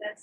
10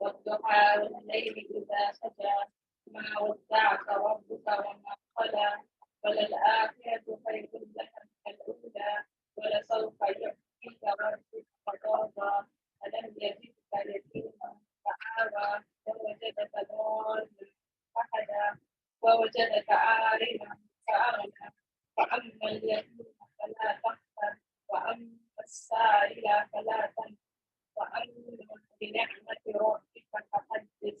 والضحى والليل إذا سجى ما ودعك ربك وما قلى وللآخرة خير لك من الأولى ولسوف يعطيك ربك فترضى ألم يجدك يتيما فآوى ووجدك ضالا فهدى ووجدك عائلا فأغنى فأما اليتيم فلا تقهر وأما السائل فلا تنهر وأما بنعمة ربك فحدث.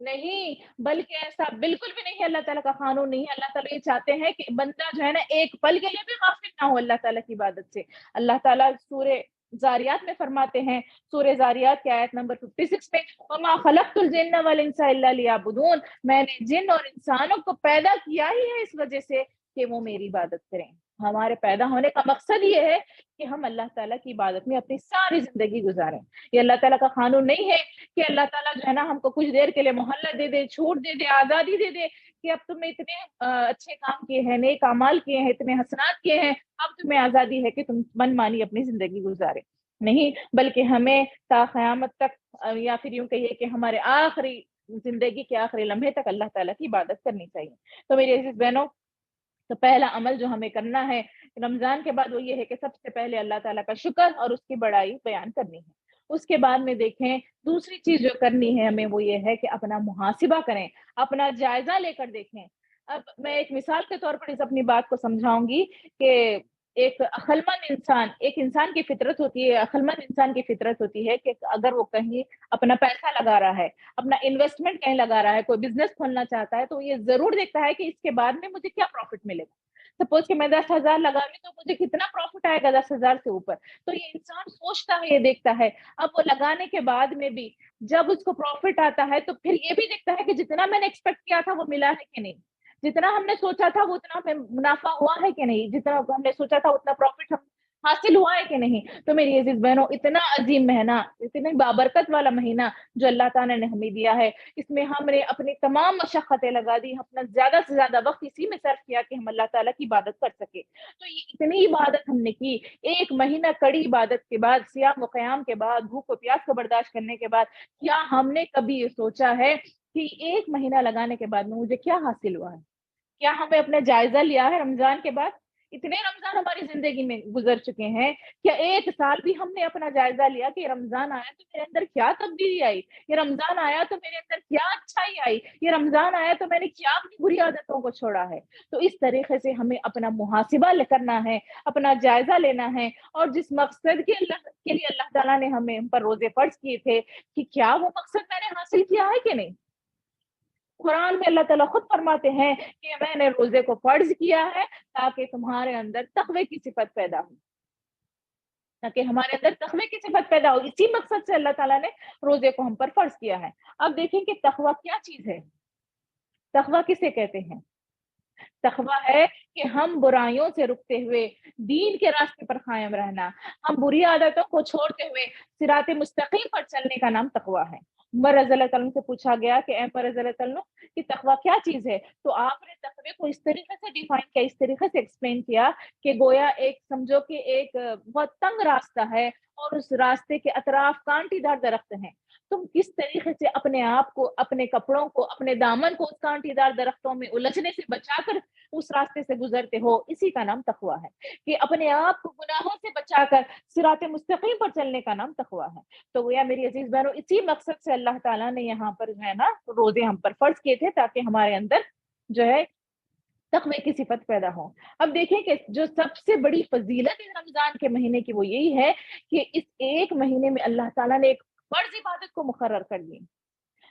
نہیں، بلکہ ایسا بالکل بھی نہیں ہے، اللہ تعالیٰ کا قانون نہیں ہے۔ اللہ تعالیٰ یہ چاہتے ہیں کہ بندہ جو ہے نا ایک پل کے لیے بھی غافل نہ ہو اللہ تعالیٰ کی عبادت سے۔ اللہ تعالیٰ سورہ زاریات میں فرماتے ہیں، سورہ زاریات کی آیت نمبر 56 میں، وَمَا خَلَقْتُ الْجِنَّ وَالْإِنسَ إِلَّا لِيَعْبُدُونَ، میں نے جن اور انسانوں کو پیدا کیا ہی ہے اس وجہ سے کہ وہ میری عبادت کریں۔ ہمارے پیدا ہونے کا مقصد یہ ہے کہ ہم اللہ تعالیٰ کی عبادت میں اپنی ساری زندگی گزاریں۔ یہ اللہ تعالیٰ کا قانون نہیں ہے کہ اللہ تعالیٰ جو ہے نا ہم کو کچھ دیر کے لیے مہلت دے دے، چھوٹ دے دے، آزادی دے دے کہ اب تم نے اتنے اچھے کام کیے ہیں، نیک اعمال کیے ہیں، اتنے حسنات کیے ہیں، اب تمہیں آزادی ہے کہ تم من مانی اپنی زندگی گزارے۔ نہیں، بلکہ ہمیں تا قیامت تک یا پھر یوں کہیے کہ ہمارے آخری زندگی کے آخری لمحے تک اللہ تعالیٰ کی عبادت کرنی چاہیے۔ تو میری عزیز بہنوں، تو پہلا عمل جو ہمیں کرنا ہے رمضان کے بعد وہ یہ ہے کہ سب سے پہلے اللہ تعالیٰ کا شکر اور اس کی بڑائی بیان کرنی ہے۔ اس کے بعد میں دیکھیں دوسری چیز جو کرنی ہے ہمیں وہ یہ ہے کہ اپنا محاسبہ کریں، اپنا جائزہ لے کر دیکھیں۔ اب میں ایک مثال کے طور پر اس اپنی بات کو سمجھاؤں گی کہ ایک عقلمند انسان، ایک انسان کی فطرت ہوتی ہے، عقلمند انسان کی فطرت ہوتی ہے کہ اگر وہ کہیں اپنا پیسہ لگا رہا ہے، اپنا انویسٹمنٹ کہیں لگا رہا ہے، کوئی بزنس کھولنا چاہتا ہے، تو یہ ضرور دیکھتا ہے کہ اس کے بعد میں مجھے کیا پروفٹ ملے گا۔ سپوز کہ میں 10,000 لگا لی تو مجھے کتنا پروفٹ آئے گا 10,000 سے اوپر۔ تو یہ انسان سوچتا ہے، یہ دیکھتا ہے۔ اب وہ لگانے کے بعد میں بھی جب اس کو پروفٹ آتا ہے تو پھر یہ بھی دیکھتا ہے کہ جتنا میں نے ایکسپیکٹ کیا تھا وہ ملا ہے کہ نہیں، جتنا ہم نے سوچا تھا وہ اتنا منافع ہوا ہے کہ نہیں، جتنا ہم نے سوچا تھا اتنا پروفٹ ہم حاصل ہوا ہے کہ نہیں۔ تو میری عزیز بہنوں، اتنا عظیم مہینہ، اتنی بابرکت والا مہینہ جو اللہ تعالیٰ نے ہمیں دیا ہے، اس میں ہم نے اپنی تمام مشقتیں لگا دی، اپنا زیادہ سے زیادہ وقت اسی میں صرف کیا کہ ہم اللہ تعالیٰ کی عبادت کر سکے۔ تو یہ اتنی عبادت ہم نے کی، ایک مہینہ کڑی عبادت کے بعد، صیام و قیام کے بعد، بھوک و پیاس کو برداشت کرنے کے بعد، کیا ہم نے کبھی یہ سوچا ہے کہ ایک مہینہ لگانے کے بعد میں مجھے کیا حاصل ہوا ہے؟ کیا ہمیں اپنا جائزہ لیا ہے رمضان کے بعد؟ اتنے رمضان ہماری زندگی میں گزر چکے ہیں، کیا ایک سال بھی ہم نے اپنا جائزہ لیا کہ رمضان آیا تو میرے اندر کیا تبدیلی آئی، یہ رمضان آیا تو میرے اندر کیا اچھائی آئی، یہ رمضان آیا تو میں نے کیا اپنی بری عادتوں کو چھوڑا ہے؟ تو اس طریقے سے ہمیں اپنا محاسبہ کرنا ہے، اپنا جائزہ لینا ہے، اور جس مقصد کے لیے اللہ تعالیٰ نے ہمیں ہم پر روزے فرض کیے تھے کہ کیا وہ مقصد میں نے حاصل کیا ہے کہ نہیں۔ قرآن میں اللہ تعالیٰ خود فرماتے ہیں کہ میں نے روزے کو فرض کیا ہے تاکہ تمہارے اندر تقوی کی صفت پیدا ہو، تاکہ ہمارے اندر تقوی کی صفت پیدا ہو۔ اسی مقصد سے اللہ تعالیٰ نے روزے کو ہم پر فرض کیا ہے۔ اب دیکھیں کہ تقوی کیا چیز ہے، تقوی کسے کہتے ہیں؟ تقوی ہے کہ ہم برائیوں سے رکتے ہوئے دین کے راستے پر قائم رہنا، ہم بری عادتوں کو چھوڑتے ہوئے صراط مستقیم پر چلنے کا نام تقوی ہے۔ عمر رضی اللہ تعالیٰ سے پوچھا گیا کہ اے عمر رضی اللہ تعالیٰ کہ تقوی کیا چیز ہے، تو آپ نے تقوی کو اس طریقے سے ڈیفائن کیا، اس طریقے سے ایکسپلین کیا کہ گویا ایک سمجھو کہ ایک بہت تنگ راستہ ہے اور اس راستے کے اطراف کانٹی دار درخت ہیں، تم کس طریقے سے اپنے آپ کو، اپنے کپڑوں کو، اپنے دامن کو اس کانٹی دار درختوں میں الجھنے سے بچا کر اس راستے سے گزرتے ہو، اسی کا نام تقوی ہے۔ کہ اپنے آپ کو گناہوں سے بچا کر صراط مستقیم پر چلنے کا نام تقوی ہے۔ تو گویا میری عزیز بہنوں، اسی مقصد سے اللہ تعالیٰ نے یہاں پر جو ہے نا روزے ہم پر فرض کیے تھے تاکہ ہمارے اندر جو ہے تقوی کی صفت پیدا ہو۔ اب دیکھیں کہ جو سب سے بڑی فضیلت اس رمضان کے مہینے کی وہ یہی ہے کہ اس ایک مہینے میں اللہ تعالیٰ نے ایک فرض عبادت کو مقرر کر دی۔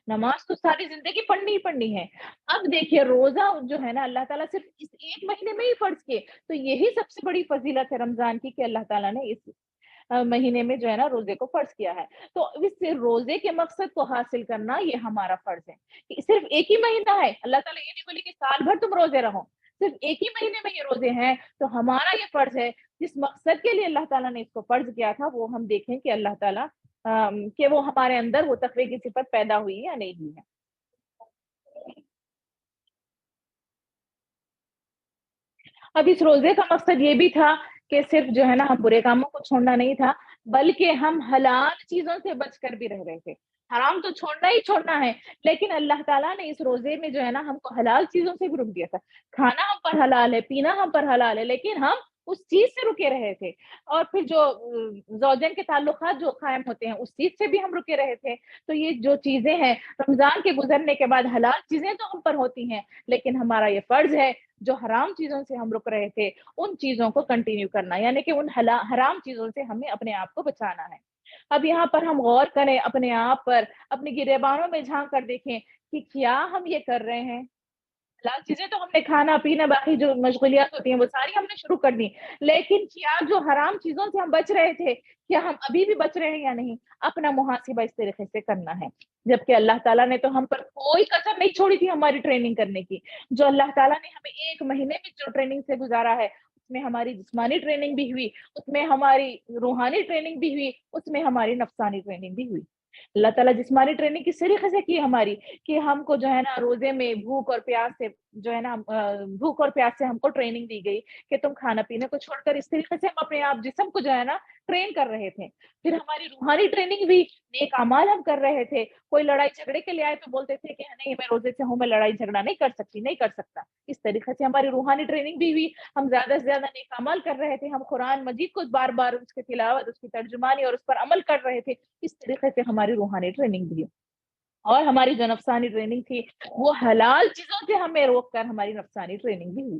نماز تو ساری زندگی پڑھنی ہی پڑھنی ہے، اب دیکھیے روزہ جو ہے نا اللہ تعالیٰ صرف اس ایک مہینے میں ہی فرض کیے، تو یہی سب سے بڑی فضیلت ہے رمضان کی کہ اللہ تعالیٰ نے اس مہینے میں جو ہے نا روزے کو فرض کیا ہے۔ تو اس روزے کے مقصد کو حاصل کرنا یہ ہمارا فرض ہے کہ صرف ایک ہی مہینہ ہے، اللہ تعالیٰ یہ نہیں بولے کہ سال بھر تم روزے رہو، صرف ایک ہی مہینے میں یہ روزے ہیں، تو ہمارا یہ فرض ہے جس مقصد کے لیے اللہ تعالیٰ نے اس کو فرض کیا تھا وہ ہم دیکھیں کہ اللہ تعالیٰ کہ وہ ہمارے اندر وہ تقوی کی صفت پیدا ہوئی یا نہیں ہوئی ہے۔ اب اس روزے کا مقصد یہ بھی تھا کہ صرف جو ہے نا ہم برے کاموں کو چھوڑنا نہیں تھا، بلکہ ہم حلال چیزوں سے بچ کر بھی رہ رہے تھے۔ حرام تو چھوڑنا ہی چھوڑنا ہے، لیکن اللہ تعالیٰ نے اس روزے میں جو ہے نا ہم کو حلال چیزوں سے بھی روک دیا تھا۔ کھانا ہم پر حلال ہے، پینا ہم پر حلال ہے، لیکن ہم اس چیز سے رکے رہے تھے، اور پھر جو زوجین کے تعلقات جو قائم ہوتے ہیں اس چیز سے بھی ہم رکے رہے تھے۔ تو یہ جو چیزیں ہیں رمضان کے گزرنے کے بعد حلال چیزیں تو ہم پر ہوتی ہیں، لیکن ہمارا یہ فرض ہے جو حرام چیزوں سے ہم رک رہے تھے ان چیزوں کو کنٹینیو کرنا، یعنی کہ ان حرام چیزوں سے ہمیں اپنے آپ کو بچانا ہے۔ اب یہاں پر ہم غور کریں اپنے آپ پر، اپنے گریبانوں میں جھانک کر دیکھیں کہ کیا ہم یہ کر رہے ہیں. حلال چیزیں تو ہم نے کھانا پینا باقی جو مشغولیات ہوتی ہیں وہ ساری ہم نے شروع کر دی, لیکن کیا جو حرام چیزوں سے ہم بچ رہے تھے کیا ہم ابھی بھی بچ رہے ہیں یا نہیں, اپنا محاسبہ اس طریقے سے کرنا ہے. جبکہ اللہ تعالیٰ نے تو ہم پر کوئی کسر نہیں چھوڑی تھی ہماری ٹریننگ کرنے کی. جو اللہ تعالیٰ نے ہمیں 1 مہینے میں جو ٹریننگ سے گزارا ہے اس میں ہماری جسمانی ٹریننگ بھی ہوئی, اس میں ہماری روحانی ٹریننگ بھی ہوئی, اس میں ہماری نفسانی ٹریننگ بھی ہوئی. اللہ تعالیٰ جسمانی ٹریننگ کس طریقے سے کی ہماری, کہ ہم کو جو ہے نا روزے میں بھوک اور پیاس سے جو ہے نا بھوک اور پیاس سے ہم کو ٹریننگ دی گئی کہ تم کھانا پینے کو چھوڑ کر اس طریقے سے ہم اپنے آپ جسم کو جو ہے نا ٹرین کر رہے تھے. پھر ہماری روحانی ٹریننگ بھی, نیک اعمال ہم کر رہے تھے. کوئی لڑائی جھگڑے کے لیے آئے تو بولتے تھے کہ نہیں میں روزے سے ہوں, میں لڑائی جھگڑا نہیں کر سکتی, نہیں کر سکتا. اس طریقے سے ہماری روحانی ٹریننگ بھی ہوئی. ہم زیادہ سے زیادہ نیک اعمال کر رہے تھے, ہم قرآن مجید کو بار بار اس کی تلاوت, اس کی ترجمانی اور اس پر عمل کر رہے تھے. اس طریقے سے ہماری روحانی ٹریننگ بھی. اور ہماری جو نفسانی ٹریننگ تھی وہ حلال چیزوں سے ہمیں روک کر ہماری نفسانی ٹریننگ بھی ہوئی.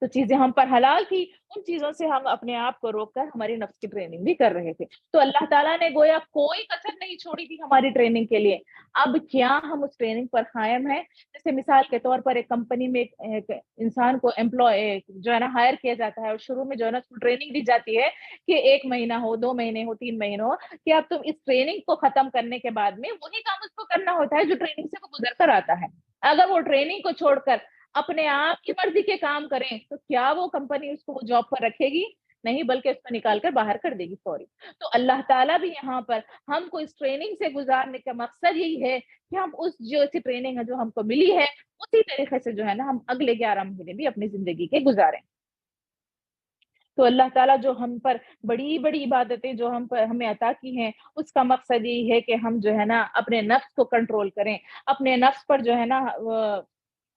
تو چیزیں ہم پر حلال تھی, ان چیزوں سے ہم اپنے آپ کو روک کر ہماری نفس کی ٹریننگ بھی کر رہے تھے. تو اللہ تعالیٰ نے گویا کوئی کسر نہیں چھوڑی تھی ہماری ٹریننگ کے لیے. اب کیا ہم اس ٹریننگ پر قائم ہیں؟ جیسے مثال کے طور پر ایک کمپنی میں ایک انسان کو ایمپلائی جو ہے نا ہائر کیا جاتا ہے, اور شروع میں جو ہے نا ٹریننگ دی جاتی ہے کہ 1 مہینہ ہو, 2 مہینے ہو, 3 مہینے ہو, کہ اب تم اس ٹریننگ کو ختم کرنے کے بعد میں وہی کام اس کو کرنا ہوتا ہے جو ٹریننگ سے وہ گزر کر آتا ہے. اگر وہ ٹریننگ کو چھوڑ کر اپنے آپ کی مرضی کے کام کریں تو کیا وہ کمپنی اس کو وہ جاب پر رکھے گی؟ نہیں, بلکہ اس کو نکال کر باہر کر دے گی فوری. تو اللہ تعالیٰ بھی یہاں پر ہم کو اس ٹریننگ سے گزارنے کا مقصد یہی ہے کہ ہم اس جو ایسی ٹریننگ ہے جو ہم کو ملی ہے اسی طریقے سے جو ہے نا ہم اگلے 11 مہینے بھی اپنی زندگی کے گزاریں. تو اللہ تعالیٰ جو ہم پر بڑی بڑی عبادتیں جو ہم پر ہمیں عطا کی ہیں اس کا مقصد یہی ہے کہ ہم جو ہے نا اپنے نفس کو کنٹرول کریں, اپنے نفس پر جو ہے نا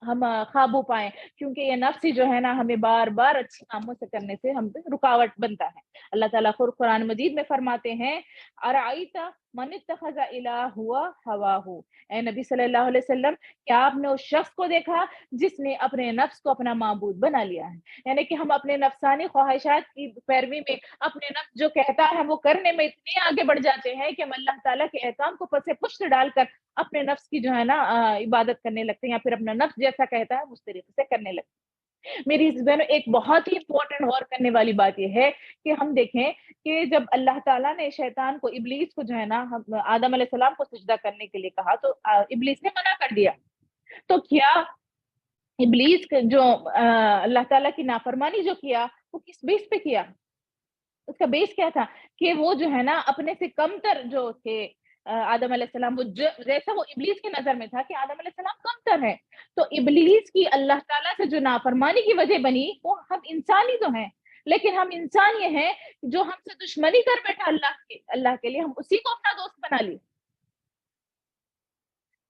ہم قابو پائیں, کیونکہ یہ نفس ہی جو ہے نا ہمیں بار بار اچھی کاموں سے کرنے سے ہم پہ رکاوٹ بنتا ہے. اللہ تعالیٰ قرآن مجید میں فرماتے ہیں ارائیت من اتخذ الہہ ہواہ, اے نبی صلی اللہ علیہ وسلم کیا آپ نے اس شخص کو دیکھا جس نے اپنے نفس کو اپنا معبود بنا لیا ہے. یعنی کہ ہم اپنے نفسانی خواہشات کی پیروی میں اپنے نفس جو کہتا ہے وہ کرنے میں اتنے آگے بڑھ جاتے ہیں کہ ہم اللہ تعالیٰ کے احکام کو پس پشت ڈال کر اپنے نفس کی جو ہے نا عبادت کرنے لگتے ہیں, یا پھر اپنا نفس جیسا کہتا ہے اس طریقے سے کرنے لگتے ہیں. میری اس بہنوں ایک بہت ہی امپورٹنٹ غور کرنے والی بات یہ ہے کہ ہم دیکھیں کہ جب اللہ تعالیٰ نے شیطان کو, ابلیس کو جو ہے نا آدم علیہ السلام کو سجدہ کرنے کے لیے کہا تو ابلیس نے منع کر دیا. تو کیا ابلیس جو اللہ تعالیٰ کی نافرمانی جو کیا وہ کس بیس پہ کیا؟ اس کا بیس کیا تھا کہ وہ جو ہے نا اپنے سے کم تر جو تھے آدم علیہ السلام, وہ جیسا وہ ابلیس کی نظر میں تھا کہ آدم علیہ السلام کم تر ہے, تو ابلیس کی اللہ تعالیٰ سے جو نافرمانی کی وجہ بنی وہ ہم انسان ہی تو ہیں, لیکن ہم انسان یہ ہیں جو ہم سے دشمنی کر بیٹھا اللہ کے لیے, ہم اسی کو اپنا دوست بنا لی.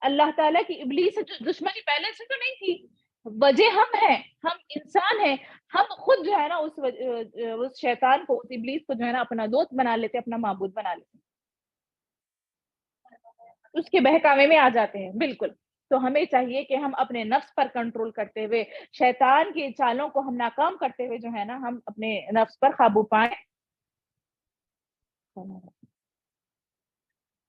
اللہ تعالیٰ کی ابلیس سے جو دشمنی پہلے سے تو نہیں تھی, وجہ ہم ہیں, ہم انسان ہیں, ہم خود جو ہے نا اس شیطان کو, اس ابلیس کو جو ہے نا اپنا دوست بنا لیتے, اپنا معبود بنا لیتے, اس کے بہکاوے میں آ جاتے ہیں. بالکل. تو ہمیں چاہیے کہ ہم اپنے نفس پر کنٹرول کرتے ہوئے, شیطان کی چالوں کو ہم ناکام کرتے ہوئے جو ہے نا ہم اپنے نفس پر قابو پائیں.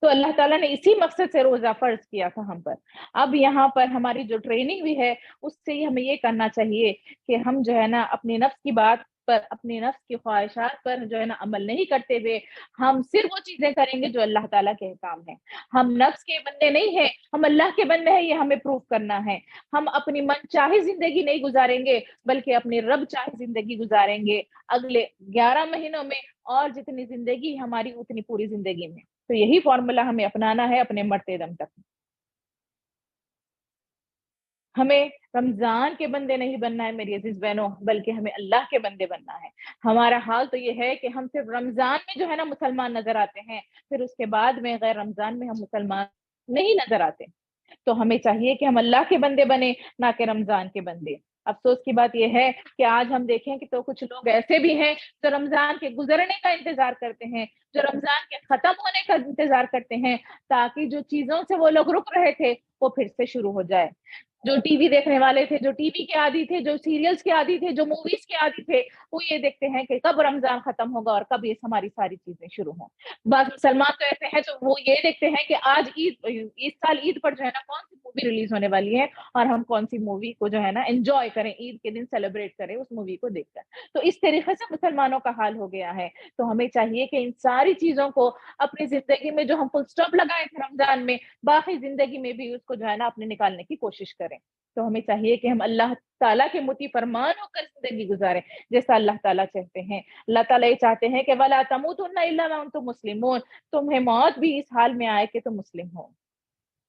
تو اللہ تعالیٰ نے اسی مقصد سے روزہ فرض کیا تھا ہم پر. اب یہاں پر ہماری جو ٹریننگ بھی ہے اس سے ہمیں یہ کرنا چاہیے کہ ہم جو ہے نا اپنے نفس کی بات پر, اپنے نفس کی خواہشات پر جو ہے نا عمل نہیں کرتے ہوئے ہم صرف وہ چیزیں کریں گے جو اللہ تعالیٰ کے احکام ہیں. ہم نفس کے بندے نہیں ہیں, ہم اللہ کے بندے ہیں, یہ ہمیں پروف کرنا ہے. ہم اپنی من چاہی زندگی نہیں گزاریں گے بلکہ اپنی رب چاہی زندگی گزاریں گے اگلے 11 مہینوں میں, اور جتنی زندگی ہماری اتنی پوری زندگی میں. تو یہی فارمولا ہمیں اپنانا ہے اپنے مرتے دم تک. ہمیں رمضان کے بندے نہیں بننا ہے میری عزیز بہنوں, بلکہ ہمیں اللہ کے بندے بننا ہے. ہمارا حال تو یہ ہے کہ ہم صرف رمضان میں جو ہے نا مسلمان نظر آتے ہیں, پھر اس کے بعد میں غیر رمضان میں ہم مسلمان نہیں نظر آتے. تو ہمیں چاہیے کہ ہم اللہ کے بندے بنے, نہ کہ رمضان کے بندے. افسوس کی بات یہ ہے کہ آج ہم دیکھیں کہ تو کچھ لوگ ایسے بھی ہیں جو رمضان کے گزرنے کا انتظار کرتے ہیں, جو رمضان کے ختم ہونے کا انتظار کرتے ہیں, تاکہ جو چیزوں سے وہ لوگ رک رہے تھے وہ پھر سے شروع ہو جائے. جو ٹی وی دیکھنے والے تھے, جو ٹی وی کے عادی تھے, جو سیریلز کے عادی تھے, جو موویز کے عادی تھے, وہ یہ دیکھتے ہیں کہ کب رمضان ختم ہوگا اور کب یہ ہماری ساری چیزیں شروع ہوں. بعض مسلمان تو ایسے ہیں تو وہ یہ دیکھتے ہیں کہ آج عید, اس سال عید پر جو ہے نا کون سی مووی ریلیز ہونے والی ہے اور ہم کون سی مووی کو جو ہے نا انجوائے کریں، عید کے دن سیلیبریٹ کریں اس مووی کو دیکھ کر. تو اس طریقے سے مسلمانوں کا حال ہو گیا ہے. تو ہمیں چاہیے کہ ان ساری چیزوں کو اپنی زندگی میں جو ہم فل اسٹاپ لگائے تھے رمضان میں، باقی زندگی میں بھی اس کو جو ہے نا اپنے نکالنے کی کوشش کریں. تو ہمیں چاہیے کہ ہم اللہ تعالیٰ کے مطیع فرمان ہو کر زندگی گزاریں جیسا اللہ تعالیٰ چاہتے ہیں. اللہ تعالیٰ یہ چاہتے ہیں کہ وَلَا تَمُوتُنَّ إِلَّا وَأَنْتُمْ مُسْلِمُونَ، تمہیں موت بھی اس حال میں آئے کہ تم مسلم ہو.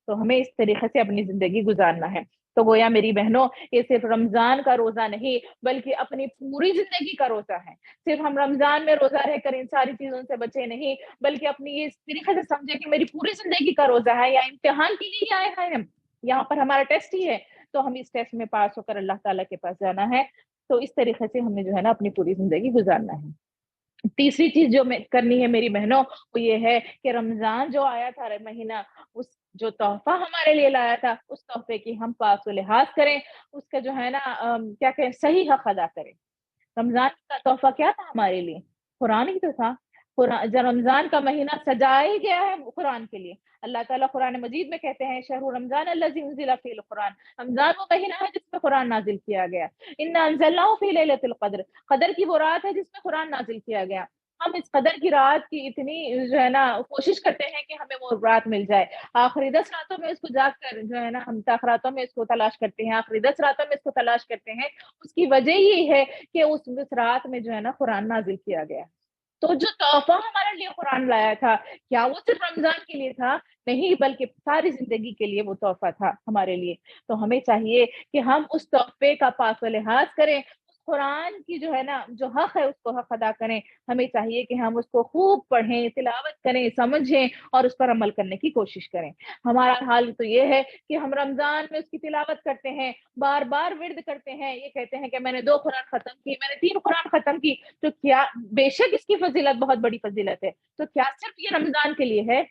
تو ہمیں اس طریقے سے اپنی زندگی گزارنا ہے. تو گویا میری بہنوں، یہ صرف رمضان کا روزہ نہیں بلکہ اپنی پوری زندگی کا روزہ ہے. صرف ہم رمضان میں روزہ رہ کر ان ساری چیزوں سے بچے نہیں، بلکہ اپنی یہ اس طریقے سے سمجھے کہ میری پوری زندگی کا روزہ ہے، یا امتحان کے لیے آئے ہیں ہم، یہاں پر ہمارا ٹیسٹ ہی ہے تو ہم اس ٹیسٹ میں پاس ہو کر اللہ تعالیٰ کے پاس جانا ہے. تو اس طریقے سے ہمیں جو ہے نا اپنی پوری زندگی گزارنا ہے. تیسری چیز جو میں کرنی ہے میری بہنوں وہ یہ ہے کہ رمضان جو آیا تھا مہینہ، اس جو تحفہ ہمارے لیے لایا تھا اس تحفے کی ہم پاس و لحاظ کریں، اس کا جو ہے نا کیا کہیں صحیح حق ادا کریں. رمضان کا تحفہ کیا تھا ہمارے لیے؟ قرآن ہی تو تھا. جب رمضان کا مہینہ سجایا ہی گیا ہے قرآن کے لیے. اللہ تعالیٰ قرآن مجید میں کہتے ہیں شہر رمضان الذی انزل فیہ القرآن، رمضان وہ مہینہ ہے جس میں قرآن نازل کیا گیا. انا انزلناہ فی لیلۃ القدر، قدر کی وہ رات ہے جس میں قرآن نازل کیا گیا. ہم اس قدر کی رات کی اتنی جو ہے نا کوشش کرتے ہیں کہ ہمیں وہ رات مل جائے. آخری 10 راتوں میں اس کو جاگ کر جو ہے نا ہم تاخراتوں میں اس کو تلاش کرتے ہیں، آخری 10 راتوں میں اس کو تلاش کرتے ہیں. اس کی وجہ یہ ہے کہ اس رات میں جو ہے نا قرآن نازل کیا گیا. تو جو تحفہ ہمارے لیے قرآن لایا تھا، کیا وہ صرف رمضان کے لیے تھا؟ نہیں، بلکہ ساری زندگی کے لیے وہ تحفہ تھا ہمارے لیے. تو ہمیں چاہیے کہ ہم اس تحفے کا پاس و لحاظ کریں، اس قرآن کی جو ہے نا جو حق ہے اس کو حق ادا کریں. ہمیں چاہیے کہ ہم اس کو خوب پڑھیں، تلاوت کریں، سمجھیں اور اس پر عمل کرنے کی کوشش کریں. ہمارا حال تو یہ ہے کہ ہم رمضان میں اس کی تلاوت کرتے ہیں، بار بار ورد کرتے ہیں، یہ کہتے ہیں کہ میں نے 2 قرآن ختم کی، میں نے 3 قرآن ختم کی. تو کیا بے شک اس کی فضیلت بہت بڑی فضیلت ہے، تو کیا صرف یہ رمضان کے لیے ہے؟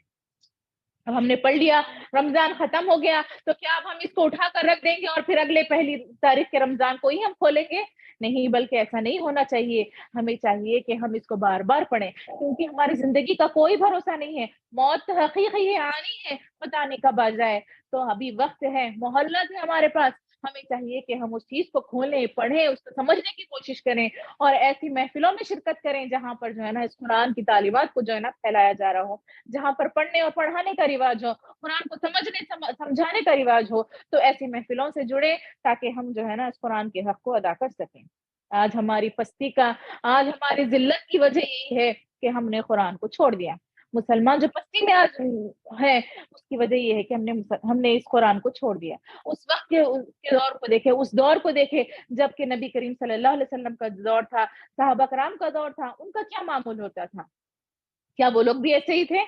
اب ہم نے پڑھ لیا، رمضان ختم ہو گیا، تو کیا اب ہم اس کو اٹھا کر رکھ دیں گے اور پھر اگلے پہلی تاریخ کے رمضان کو ہی ہم کھولیں گے؟ نہیں، بلکہ ایسا نہیں ہونا چاہیے. ہمیں چاہیے کہ ہم اس کو بار بار پڑھیں، کیونکہ ہماری زندگی کا کوئی بھروسہ نہیں ہے. موت حقیقی ہے، آنی ہے، پتہ نہیں کب آ جائے. تو ابھی وقت ہے، مہلت ہے ہمارے پاس. ہمیں چاہیے کہ ہم اس چیز کو کھولیں، پڑھیں، اس کو سمجھنے کی کوشش کریں اور ایسی محفلوں میں شرکت کریں جہاں پر جو ہے نا اس قرآن کی تعلیمات کو جو ہے نا پھیلایا جا رہا ہو، جہاں پر پڑھنے اور پڑھانے کا رواج ہو، قرآن کو سمجھانے کا رواج ہو. تو ایسی محفلوں سے جڑے تاکہ ہم جو ہے نا اس قرآن کے حق کو ادا کر سکیں. آج ہماری پستی کا، آج ہماری ذلت کی وجہ یہی ہے کہ ہم نے قرآن کو چھوڑ دیا. مسلمان جو پستی میں آج ہے اس کی وجہ یہ ہے کہ ہم نے اس قرآن کو چھوڑ دیا. اس وقت کے دور کو دیکھے، اس دور کو دیکھے جب کہ نبی کریم صلی اللہ علیہ وسلم کا دور تھا، صحابہ کرام کا دور تھا، ان کا کیا معمول ہوتا تھا؟ کیا وہ لوگ بھی ایسے ہی تھے؟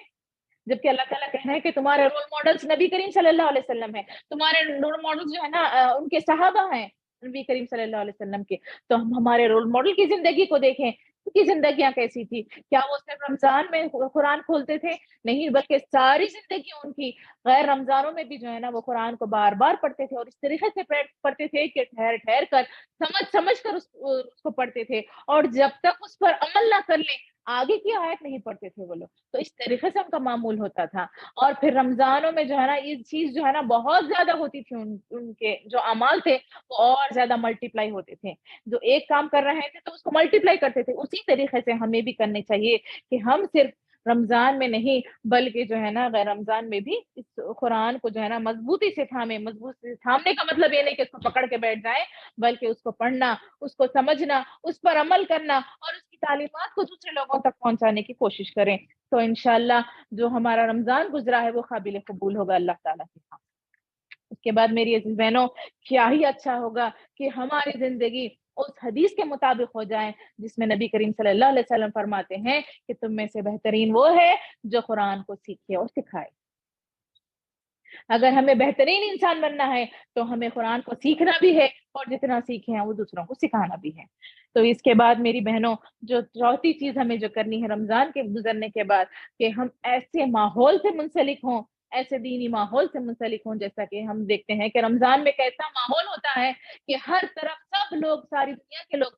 جبکہ اللہ تعالیٰ کہہ رہے ہیں کہ تمہارے رول ماڈلز نبی کریم صلی اللہ علیہ وسلم ہے، تمہارے رول ماڈل جو ہے نا ان کے صحابہ ہیں نبی کریم صلی اللہ علیہ وسلم کے. تو ہم ہمارے رول ماڈل کی زندگی کو دیکھیں، ان کی زندگیاں کیسی تھی؟ کیا وہ صرف رمضان میں قرآن کھولتے تھے؟ نہیں، بلکہ ساری زندگی ان کی غیر رمضانوں میں بھی جو ہے نا وہ قرآن کو بار بار پڑھتے تھے اور اس طریقے سے پڑھتے تھے کہ ٹھہر ٹھہر کر سمجھ کر اس کو پڑھتے تھے، اور جب تک اس پر عمل نہ کر لیں آگے کی آیت نہیں پڑھتے تھے وہ لوگ. تو اس طریقے سے ان کا معمول ہوتا تھا. اور پھر رمضانوں میں جو ہے نا یہ چیز جو ہے نا بہت زیادہ ہوتی تھی، ان کے جو اعمال تھے وہ اور زیادہ ملٹیپلائی ہوتے تھے. جو ایک کام کر رہے تھے تو اس کو ملٹیپلائی کرتے تھے. اسی طریقے سے ہمیں بھی کرنے چاہیے کہ ہم صرف رمضان میں نہیں بلکہ جو ہے نا غیر رمضان میں بھی اس قرآن کو جو ہے نا مضبوطی سے تھامیں. مضبوطی سے تھامنے کا مطلب یہ نہیں کہ اس کو پکڑ کے بیٹھ جائیں، بلکہ اس کو پڑھنا، اس کو سمجھنا، اس پر عمل کرنا اور اس کی تعلیمات کو دوسرے لوگوں تک پہنچانے کی کوشش کریں. تو انشاءاللہ جو ہمارا رمضان گزرا ہے وہ قابل قبول ہوگا اللہ تعالیٰ کے ہاں. اس کے بعد میری عزیز بہنوں، کیا ہی اچھا ہوگا کہ ہماری زندگی اس حدیث کے مطابق ہو جائے جس میں نبی کریم صلی اللہ علیہ وسلم فرماتے ہیں کہ تم میں سے بہترین وہ ہے جو قرآن کو سیکھے اور سکھائے. اگر ہمیں بہترین انسان بننا ہے تو ہمیں قرآن کو سیکھنا بھی ہے اور جتنا سیکھے ہیں وہ دوسروں کو سکھانا بھی ہے. تو اس کے بعد میری بہنوں جو چوتھی چیز ہمیں جو کرنی ہے رمضان کے گزرنے کے بعد، کہ ہم ایسے ماحول سے منسلک ہوں، ایسے دینی ماحول سے منسلک ہوں. جیسا کہ ہم دیکھتے ہیں کہ رمضان میں کیسا ماحول ہوتا ہے کہ ہر طرف سب لوگ، ساری دنیا کے لوگ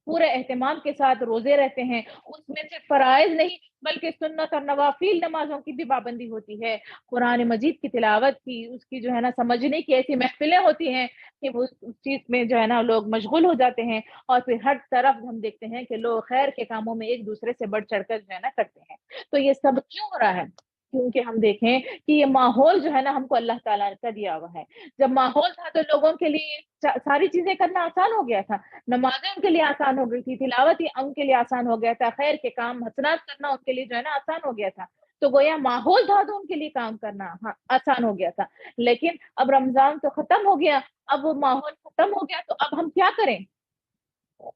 پورے اہتمام کے ساتھ روزے رہتے ہیں، اس میں صرف فرائض نہیں بلکہ سنت اور نوافل نمازوں کی بھی پابندی ہوتی ہے، قرآن مجید کی تلاوت کی، اس کی جو ہے نا سمجھنے کی ایسی محفلیں ہوتی ہیں کہ وہ اس چیز میں جو ہے نا لوگ مشغول ہو جاتے ہیں، اور پھر ہر طرف ہم دیکھتے ہیں کہ لوگ خیر کے کاموں میں ایک دوسرے سے بڑھ چڑھ کر جو ہے نا کرتے ہیں۔ تو یہ سب کیوں ہو رہا ہے؟ کیونکہ ہم دیکھیں کہ یہ ماحول جو ہے نا ہم کو اللہ تعالیٰ کا دیا ہوا ہے۔ جب ماحول تھا تو لوگوں کے لیے ساری چیزیں کرنا آسان ہو گیا تھا، نمازیں ان کے لیے آسان ہو گئی تھی، تلاوت ان کے لیے آسان ہو گیا تھا، خیر کے کام حسنات کرنا ان کے لیے جو ہے نا آسان ہو گیا تھا۔ تو گویا ماحول تھا تو ان کے لیے کام کرنا آسان ہو گیا تھا۔ لیکن اب رمضان تو ختم ہو گیا، اب وہ ماحول ختم ہو گیا، تو اب ہم کیا کریں؟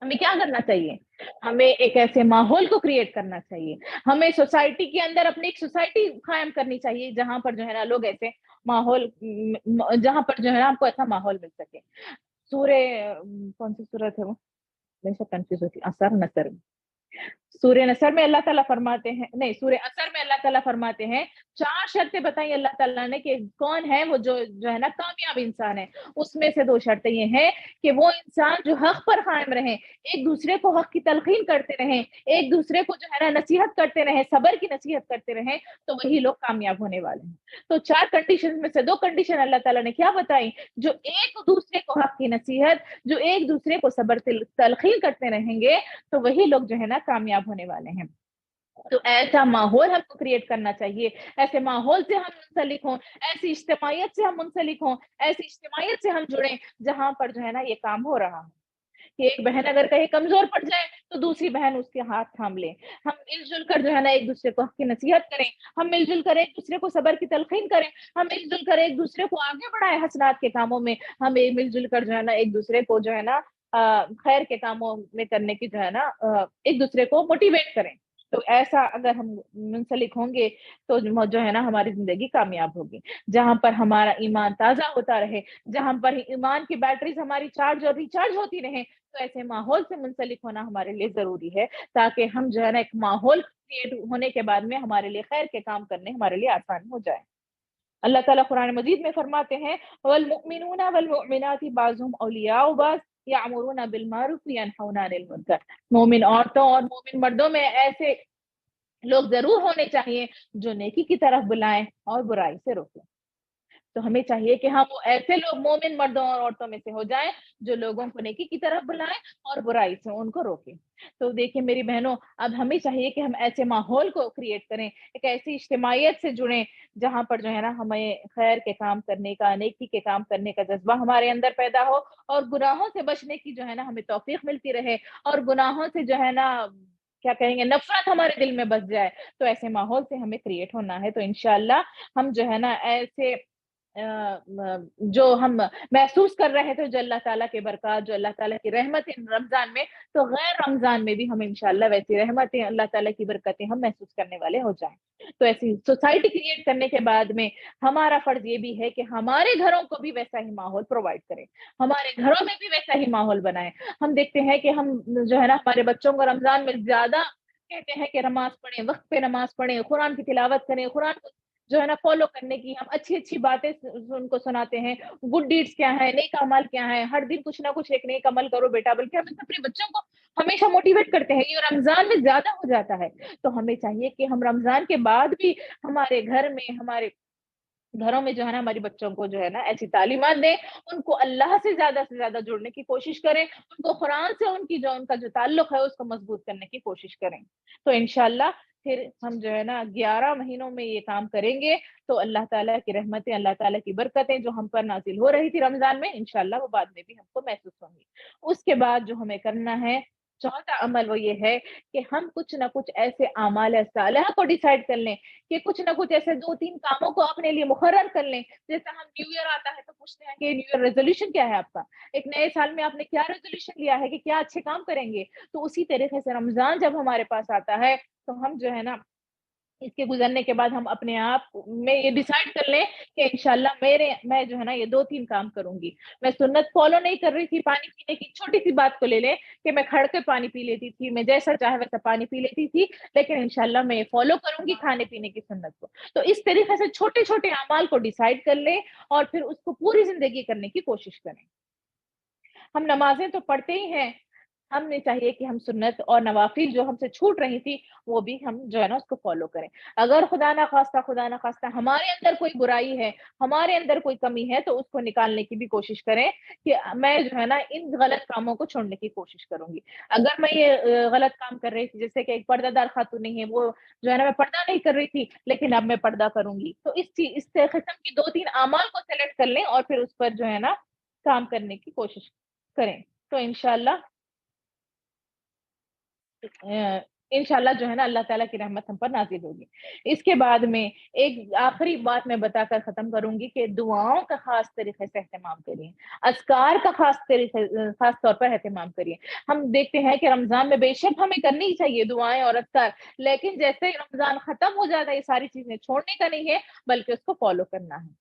ہمیں کیا کرنا چاہیے؟ ہمیں ایک ایسے ماحول کو کریٹ کرنا چاہیے، ہمیں سوسائٹی کے اندر اپنی ایک سوسائٹی قائم کرنی چاہیے جہاں پر جو ہے نا لوگ ایسے ماحول، جہاں پر جو ہے نا آپ کو ایسا ماحول مل سکے۔ سورہ کون سی سورت ہے وہ؟ ہمیشہ کنفیوز ہوتی، اثر نصر، سورہ نصر میں اللہ تعالیٰ فرماتے ہیں، نہیں سورہ اثر میں اللہ تعالیٰ فرماتے ہیں 4 شرطیں بتائی اللہ تعالیٰ نے کہ کون ہے وہ جو ہے نا کامیاب انسان ہے۔ اس میں سے 2 شرطیں یہ ہیں کہ وہ انسان جو حق پر قائم رہیں، ایک دوسرے کو حق کی تلقین کرتے رہیں، ایک دوسرے کو جو ہے نا نصیحت کرتے رہیں، صبر کی نصیحت کرتے رہیں، تو وہی لوگ کامیاب ہونے والے ہیں۔ تو 4 کنڈیشن میں سے 2 کنڈیشن اللہ تعالیٰ نے کیا بتائی؟ جو ایک دوسرے کو حق کی نصیحت، جو ایک دوسرے کو صبر تلقین کرتے رہیں گے، تو وہی لوگ جو ہے نا کامیاب ہونے والے ہیں۔ تو ایسا ماحول ہم کو کریٹ کرنا چاہیے، ایسے ماحول سے ہم منسلک ہوں، ایسی اجتماعیت سے ہم منسلک ہوں، ایسی اجتماعیت سے ہم جڑیں جہاں پر جو ہے نا یہ کام ہو رہا ہے کہ ایک بہن اگر کہیں کمزور پڑ جائے تو دوسری بہن اس کے ہاتھ تھام لے، ہم مل جل کر جو ہے نا ایک دوسرے کو حق کی نصیحت کریں، ہم مل جل کر ایک دوسرے کو صبر کی تلقین کریں، ہم مل جل کر ایک دوسرے کو آگے بڑھائیں حسنات کے کاموں میں، ہم مل جل کر جو ہے نا ایک دوسرے کو جو ہے نا خیر کے کاموں میں کرنے کی جو ہے نا ایک دوسرے کو موٹیویٹ کریں۔ تو ایسا اگر ہم منسلک ہوں گے تو جو ہے نا ہماری زندگی کامیاب ہوگی، جہاں پر ہمارا ایمان تازہ ہوتا رہے، جہاں پر ایمان کی بیٹریز ہماری چارج اور ریچارج ہوتی رہیں، تو ایسے ماحول سے منسلک ہونا ہمارے لیے ضروری ہے، تاکہ ہم جو ہے نا ایک ماحول کریٹ ہونے کے بعد میں ہمارے لیے خیر کے کام کرنے ہمارے لیے آسان ہو جائے۔ اللہ تعالیٰ قرآن مجید میں فرماتے ہیں والمؤمنون والمؤمنات بعضهم اولیاء بعض یامرون بالمعروف وینہون عن المنکر۔ مومن عورتوں اور مومن مردوں میں ایسے لوگ ضرور ہونے چاہیے جو نیکی کی طرف بلائیں اور برائی سے روکیں۔ تو ہمیں چاہیے کہ ہم وہ ایسے لوگ مومن مردوں اور عورتوں میں سے ہو جائیں جو لوگوں کو نیکی کی طرف بلائیں اور برائی سے ان کو روکیں۔ تو دیکھیں میری بہنوں، اب ہمیں چاہیے کہ ہم ایسے ماحول کو کریٹ کریں، ایک ایسی اجتماعیت سے جڑیں جہاں پر جو ہے نا ہمیں خیر کے کام کرنے کا، نیکی کے کام کرنے کا جذبہ ہمارے اندر پیدا ہو، اور گناہوں سے بچنے کی جو ہے نا ہمیں توفیق ملتی رہے، اور گناہوں سے جو ہے نا کیا کہیں گے نفرت ہمارے دل میں بس جائے۔ تو ایسے ماحول سے ہمیں کریٹ ہونا ہے۔ تو انشاءاللہ ہم جو ہے نا ایسے جو ہم محسوس کر رہے تھے جو اللہ تعالیٰ کے برکات، جو اللہ تعالیٰ کی رحمتیں رمضان میں، تو غیر رمضان میں بھی ہم انشاءاللہ ویسی رحمتیں، اللہ تعالیٰ کی برکتیں ہم محسوس کرنے والے ہو جائیں۔ تو ایسی سوسائٹی کریٹ کرنے کے بعد میں ہمارا فرض یہ بھی ہے کہ ہمارے گھروں کو بھی ویسا ہی ماحول پرووائڈ کریں، ہمارے گھروں میں بھی ویسا ہی ماحول بنائیں۔ ہم دیکھتے ہیں کہ ہم جو ہے نا ہمارے بچوں کو رمضان میں زیادہ کہتے ہیں کہ نماز پڑھیں، وقت پہ نماز پڑھیں، قرآن کی تلاوت کریں، قرآن کو جو ہے نا فالو کرنے کی، ہم اچھی اچھی باتیں ان کو سناتے ہیں، گڈ ڈیڈز کیا ہے، نیک عمل کیا ہے، ہر دن کچھ نہ کچھ ایک نیک عمل کرو بیٹا، بلکہ ہم اپنے بچوں کو ہمیشہ موٹیویٹ کرتے ہیں۔ یہ رمضان میں زیادہ ہو جاتا ہے، تو ہمیں چاہیے کہ ہم رمضان کے بعد بھی ہمارے گھر میں، ہمارے گھروں میں جو ہے نا ہماری بچوں کو جو ہے نا ایسی تعلیمات دیں، ان کو اللہ سے زیادہ جڑنے کی کوشش کریں، ان کو قرآن سے ان کا جو تعلق ہے اس کو مضبوط کرنے کی کوشش کریں۔ تو انشاءاللہ پھر ہم جو ہے نا 11 مہینوں میں یہ کام کریں گے تو اللہ تعالیٰ کی رحمتیں، اللہ تعالیٰ کی برکتیں جو ہم پر نازل ہو رہی تھی رمضان میں، انشاءاللہ وہ بعد میں بھی ہم کو محسوس ہوں گی۔ اس کے بعد جو ہمیں کرنا ہے چوتھا عمل، وہ یہ ہے کہ ہم کچھ نہ کچھ ایسے اعمال صالحہ کو ڈیسائیڈ کر لیں، کہ کچھ نہ کچھ ایسے 2-3 کاموں کو اپنے لیے مقرر کر لیں۔ جیسے ہم نیو ایئر آتا ہے تو پوچھتے ہیں کہ نیو ایئر ریزولوشن کیا ہے آپ کا، ایک نئے سال میں آپ نے کیا ریزولوشن لیا ہے کہ کیا اچھے کام کریں گے۔ تو اسی طریقے سے رمضان جب ہمارے پاس آتا ہے تو ہم جو ہے نا اس کے گزرنے کے بعد ہم اپنے آپ میں یہ ڈیسائیڈ کر لیں کہ انشاءاللہ میں جو ہے نا یہ 2-3 کام کروں گی۔ میں سنت فالو نہیں کر رہی تھی، پانی پینے کی چھوٹی سی بات کو لے لیں کہ میں کھڑ کے پانی پی لیتی تھی، میں جیسا چاہے ویسا پانی پی لیتی تھی، لیکن انشاءاللہ میں یہ فالو کروں گی کھانے پینے کی سنت کو۔ تو اس طریقے سے چھوٹے چھوٹے اعمال کو ڈیسائیڈ کر لیں اور پھر اس کو پوری زندگی کرنے کی کوشش کریں۔ ہم نمازیں تو پڑھتے ہی ہیں، ہم نے چاہیے کہ ہم سنت اور نوافل جو ہم سے چھوٹ رہی تھی وہ بھی ہم جو ہے نا اس کو فالو کریں. اگر خدا نہ خواستہ ہمارے اندر کوئی برائی ہے, ہمارے اندر کوئی کمی ہے, تو اس کو نکالنے کی بھی کوشش کریں کہ میں جو ہے نا ان غلط کاموں کو چھوڑنے کی کوشش کروں گی. اگر میں یہ غلط کام کر رہی تھی, جیسے کہ ایک پردہ دار خاتون نہیں ہے, وہ جو ہے نا میں پردہ نہیں کر رہی تھی لیکن اب میں پردہ کروں گی, تو اس قسم کی 2-3 اعمال کو سلیکٹ کر لیں اور پھر اس پر جو ہے نا کام کرنے کی کوشش کریں. تو انشاءاللہ جو ہے نا اللہ تعالیٰ کی رحمت ہم پر نازل ہوگی. اس کے بعد میں ایک آخری بات میں بتا کر ختم کروں گی کہ دعاؤں کا خاص طریقے سے اہتمام کریے, اذکار کا خاص طور پر اہتمام کریے. ہم دیکھتے ہیں کہ رمضان میں بے شک ہمیں کرنی ہی چاہیے دعائیں اور اذکار, لیکن جیسے ہی رمضان ختم ہو جاتا ہے یہ ساری چیزیں چھوڑنے کا نہیں ہے بلکہ اس کو فالو کرنا ہے.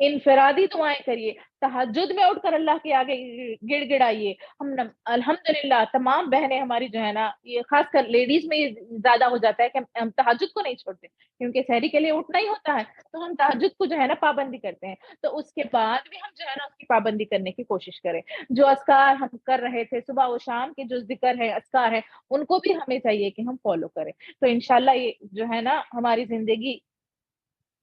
انفرادی دعائیں کریے, تہجد میں اٹھ کر اللہ کے آگے گڑ گڑائیے. ہم الحمدللہ تمام بہنیں ہماری جو ہے نا, یہ خاص کر لیڈیز میں یہ زیادہ ہو جاتا ہے کہ ہم تہجد کو نہیں چھوڑتے, کیونکہ سحری کے لیے اٹھنا ہی ہوتا ہے, تو ہم تہجد کو جو ہے نا پابندی کرتے ہیں. تو اس کے بعد بھی ہم جو ہے نا اس کی پابندی کرنے کی کوشش کریں. جو اذکار ہم کر رہے تھے صبح و شام کے, جو ذکر ہے اذکار ہے, ان کو بھی ہمیں چاہیے کہ ہم فالو کریں. تو انشاءاللہ یہ جو ہے نا ہماری زندگی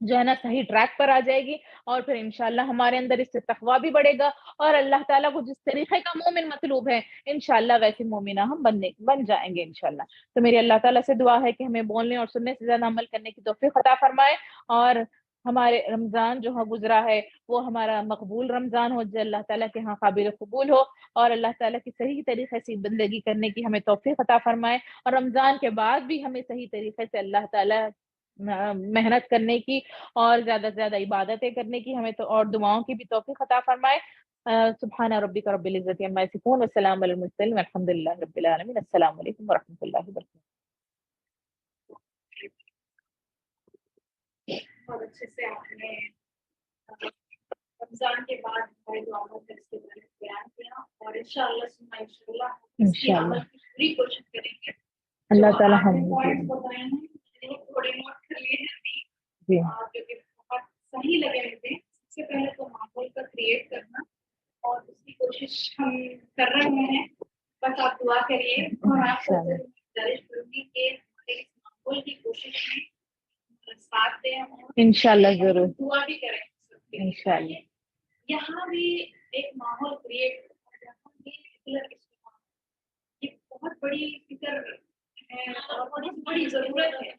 جو ہے نا صحیح ٹریک پر آ جائے گی, اور پھر انشاءاللہ ہمارے اندر اس سے تقویٰ بھی بڑھے گا, اور اللہ تعالیٰ کو جس طریقے کا مومن مطلوب ہے انشاءاللہ ویسے مومنہ ہم بن جائیں گے انشاءاللہ. تو میری اللہ تعالیٰ سے دعا ہے کہ ہمیں بولنے اور سننے سے زیادہ عمل کرنے کی توفیق عطا فرمائے, اور ہمارے رمضان جو گزرا ہے وہ ہمارا مقبول رمضان ہو, جو اللہ تعالیٰ کے ہاں قابل قبول ہو, اور اللہ تعالیٰ کی صحیح طریقے سے زندگی کرنے کی ہمیں توفیق عطا فرمائے, اور رمضان کے بعد بھی ہمیں صحیح طریقے سے اللہ تعالیٰ محنت کرنے کی اور زیادہ سے زیادہ عبادتیں کرنے کی ہمیں تو, اور دعاؤں کی بھی توفیق عطا فرمائے. سبحان ربک رب العزت عما یصفون والسلام علی المرسلین والحمد للہ رب العالمین. السلام علیکم ورحمۃ اللہ وبرکاتہ. بہت اچھے سے آپ نے رمضان کے بعد ہمارے دعاؤں کا اس کے بارے میں بیان کیا, اور انشاءاللہ اس کی عمل کی پوری کوشش کریں گے. اللہ تعالیٰ ہم پوائنٹس بتائے ہیں تھوڑے نوٹ کر لیے ہیں کیونکہ بہت صحیح لگے مجھے. سب سے پہلے تو ماحول کا کریٹ کرنا, اور اس کی کوشش ہم کر رہے ہیں, بس آپ دعا کریے, اور آپ کو گزارش کروں گی کہ ہمارے اس ماحول کی کوشش میں ساتھ دیں, انشاءاللہ ضرور دعا بھی کریں انشاءاللہ. یہاں بھی ایک ماحول کریٹ یہاں بھی یہ بہت بڑی فکر ہے اور بہت بڑی ضرورت ہے.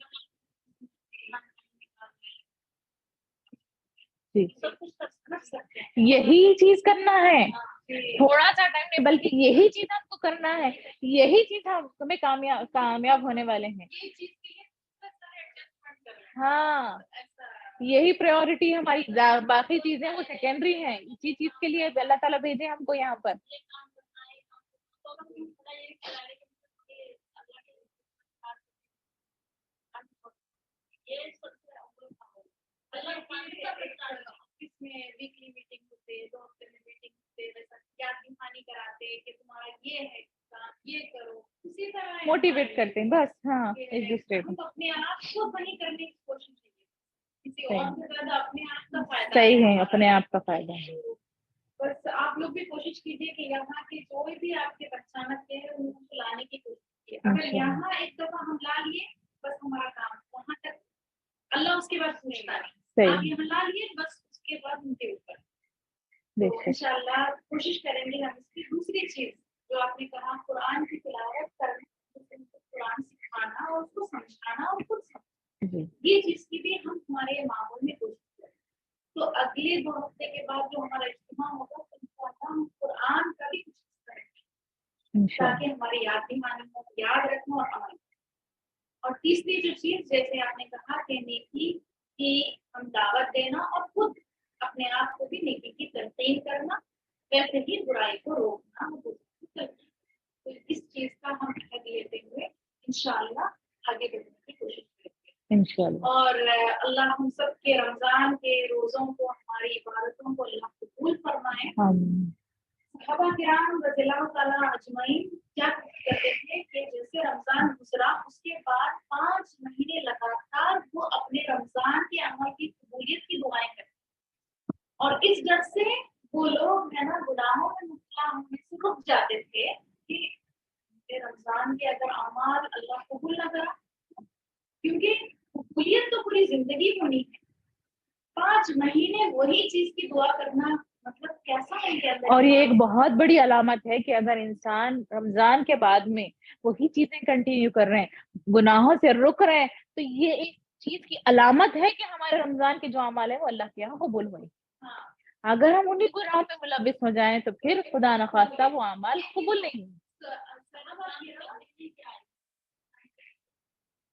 سب کچھ کر سکتے ہیں, یہی چیز کرنا ہے, تھوڑا سا ٹائم نہیں بلکہ یہی چیز ہم کو کرنا ہے, یہی چیز ہمیں کامیاب ہونے والے ہیں. ہاں یہی پریورٹی ہماری, باقی چیزیں وہ سیکنڈری ہیں. اسی چیز کے لیے اللہ تعالیٰ بھیجے ہم کو یہاں پر. آفس میں ویکلی میٹنگ ہوتے, 2 ہفتے میں میٹنگ ہوتے, ویسا یاد دہانی کراتے کہ تمہارا یہ ہے یہ کرو, اسی طرح موٹیویٹ کرتے ہیں بس. ہاں ایک دوسرے کو اپنے آپ کو صحیح کرنے کی کوشش کیجیے, کسی اور سے زیادہ اپنے آپ کا فائدہ صحیح ہے, اپنے آپ کا فائدہ ہے. بس آپ لوگ بھی کوشش کیجیے کہ یہاں کے کوئی بھی آپ کے بچانک ہیں ان کو لانے کی کوشش کیجیے. اگر یہاں ایک دفعہ ہم لا لیے بس ہمارا کام وہاں تک, اللہ اس کے بعد پوچھتا نہیں, آپ یہاں لا لیے بس اس کے بعد ان کے اوپر. انشاءاللہ کوشش کریں گے ہم. اس کی دوسری چیز جو آپ نے کہا, قرآن کی تلاوت کرنا, قرآن سکھانا اور اس کو سمجھانا اور خود سمجھنا, یہ چیز کی بھی ہم ہمارے ماحول میں کوشش کریں. تو اگلے 2 ہفتے کے بعد جو ہمارا اجتماع ہوگا انشاءاللہ ہم قرآن کا بھی کچھ کریں گے تاکہ ہماری یاد دہانی ہو, یاد رکھنا اور عمل کریں. اور تیسری جو چیز جیسے آپ نے کہا کہ نیکی کی ہم دعوت دینا اور خود اپنے آپ کو بھی نیکی کی تلقین کرنا, ویسے ہی برائی کو روکنا. تو اس چیز کا ہم حق لیتے ہوئے انشاءاللہ آگے بڑھنے کی کوشش کریں گے انشاءاللہ. اور اللہ ہم سب کے رمضان کے روزوں کو, ہماری عبادتوں کو اللہ قبول فرمائے. صحابہ کرام رضی اللہ تعالیٰ اجمعین کیا کرتے تھے کہ جیسے رمضان گزرا اس کے بعد 5 مہینے لگاتار وہ اپنے رمضان کے عمل کی قبولیت کی دعائیں کرتے, اور اس ڈر سے وہ لوگ ہے نا گناہوں میں مبتلا ہونے سے رک جاتے تھے کہ کہ رمضان کے اگر اعمال اللہ قبول نہ کرا، کیونکہ قبولیت تو پوری زندگی ہونی ہے، 5 مہینے وہی چیز کی دعا کرنا مطلب کیسا ہے کہ اللہ، اور یہ ایک بہت بڑی علامت ہے کہ اگر انسان رمضان کے بعد میں وہی چیزیں کنٹینیو کر رہے ہیں، گناہوں سے رک رہے ہیں، تو یہ ایک چیز کی علامت ہے کہ ہمارے رمضان کے جو اعمال ہیں وہ اللہ کے یہاں قبول ہوئے. ہاں اگر ہم انہیں گناہوں میں ملوث ہو جائیں تو پھر خدا نخواستہ وہ اعمال قبول نہیں ہوں.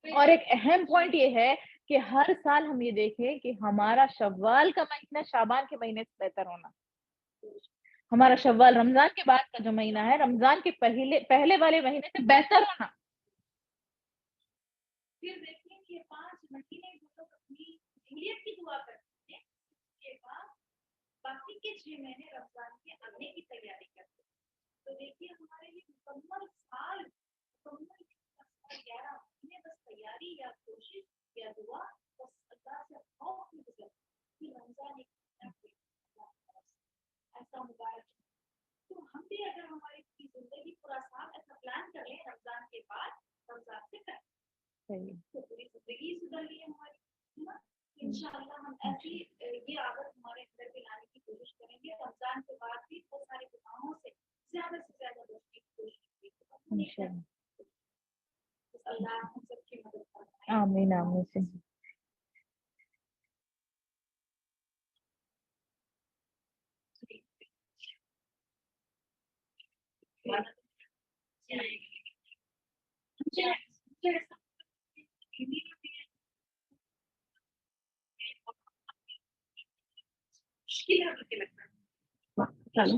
اور ایک اہم پوائنٹ یہ ہے کہ ہر سال ہم یہ دیکھیں کہ ہمارا شوال کا مہینہ شعبان کے مہینے سے بہتر ہونا، ہمارا شوال رمضان کے بعد کا جو مہینہ ہے رمضان کے پہلے والے مہینے سے بہتر ہونا. پھر دیکھیں کہ 5 مہینے جو لوگ اپنی قبولیت کی دعا کرتے ہیں، اس کے بعد باقی کے 6 مہینے رمضان کے آنے کی تیاری کرتے ہیں. تو دیکھیے ہمارے لیے مکمل سال 11 مہینے بس تیاری یا کوشش یا دعا بس اللہ سے خوف میں گزرتی کہ رمضان ایسا مبارک. تو ہم بھی اگر ہماری زندگی پورا سال ایسا پلان کر لیں رمضان کے بعد رمضان سے کریں تو پوری زندگی سدھر لی ہے ہماری. انشاءاللہ ہم ایسی یہ عادت ہمارے اندر بھی لانے کی کوشش کریں گے. رمضان کے بعد بھی بہت سارے گناہوں سے زیادہ بچنے کی کوشش کریں گے. اللہ ہم سب کی مدد فرمائے. آمین آمین. مشکل ہے. چلو